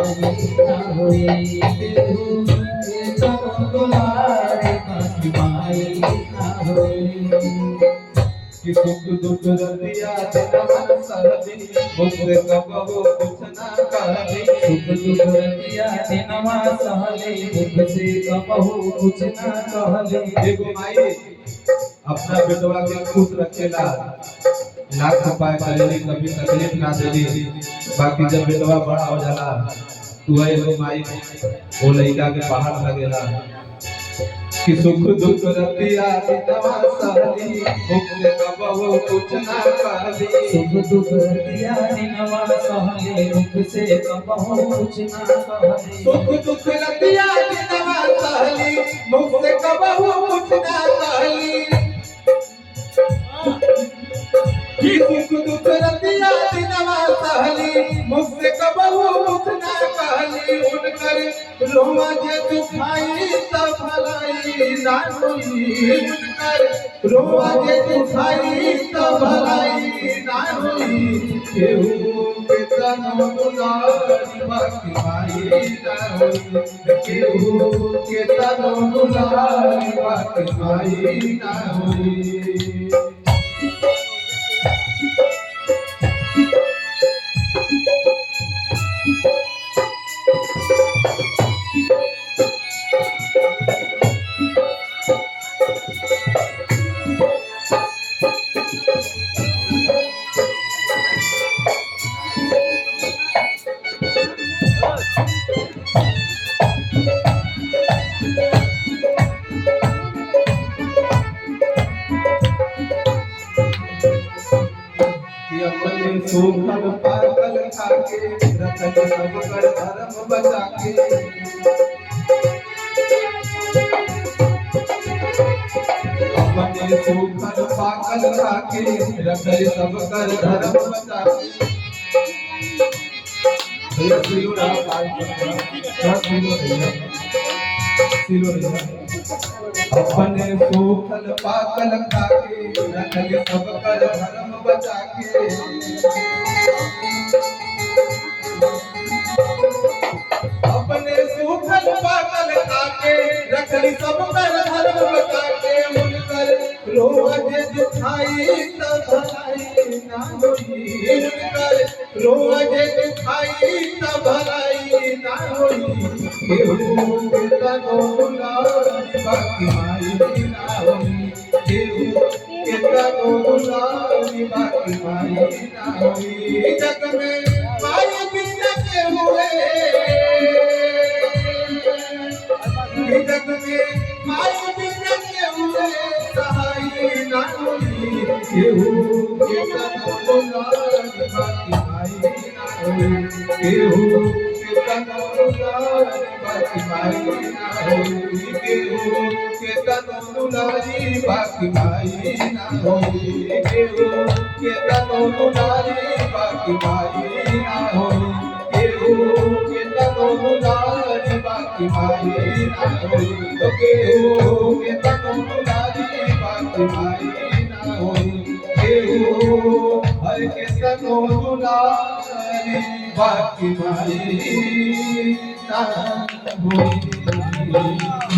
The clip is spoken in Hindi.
ना होई केहू के तनो दुलारे बाकी माई ना होई कि सुख दुख रतिया दिन सहदी मुझसे कबहू कुछ ना कहली सुख दुख रतिया दिन सहली मुझसे कबहू कुछ ना कहली एगो माई अपना बेटवा के खुश रखेला लाख उपाय करेली कभी तकलीफ ना देली बाकी जब बेटवा बड़ा हो जाला तू एगो माई वो लइका के पहाड़ लगेला कि सुख दुख रतिया दिनवा सहली मुझसे कबहू कुछ ना कहली सुख दुख रतिया दिनवा सहली मुझसे कबहू कुछ ना कहली सुख दुख रतिया दिनवा सहली मुझसे कबहू कुछ ना कहली कि सुख दुख रतिया दिनवा सहली मुझसे कबहू कुछ ना कहली उनकर रोवा जे दुखाई तब भलाई ना होई उनकर रोवा जे दुखाई तब भलाई ना होई केहू के तनो दुलारी बाकी माई ना होई केहू के तनो दुलारी बाकी माई ना होई सोखल पागल खाके रतन सब कर धर्म बचा के अपने सोखल पागल खाके रतन सब कर धर्म बचा अपने सोखल पागल खाके रतन सब कर धर्म बचा के अपने सूखल पागल खाके रखली सब कर धर्म बचा के उनकर रोवा जे दुखाई तब भलाई ना होई उनकर रोवा जे दुखाई तब भलाई ना होई केहू के तनो दुलारी बाकी माई ना होई केहू के तनो दुलारी बाकी माई ना होई जग में माई बिना के हुए जग में माई बिना के हुए सहाय ना होई केहू के तनो दुलारी बाकी माई ना होई केहू के तनो दुलारी बाकी माई ना होई केहू के तनो दुलारी बाकी माई ना होई केहू के तनो दुलारी बाकी माई ना होई केहू के तनो दुलारी बाकी माई ना होई केहू के तनो दुलारी बाकी माई ना होई केहू हर के तनो दुलारी बाकी माई ना होई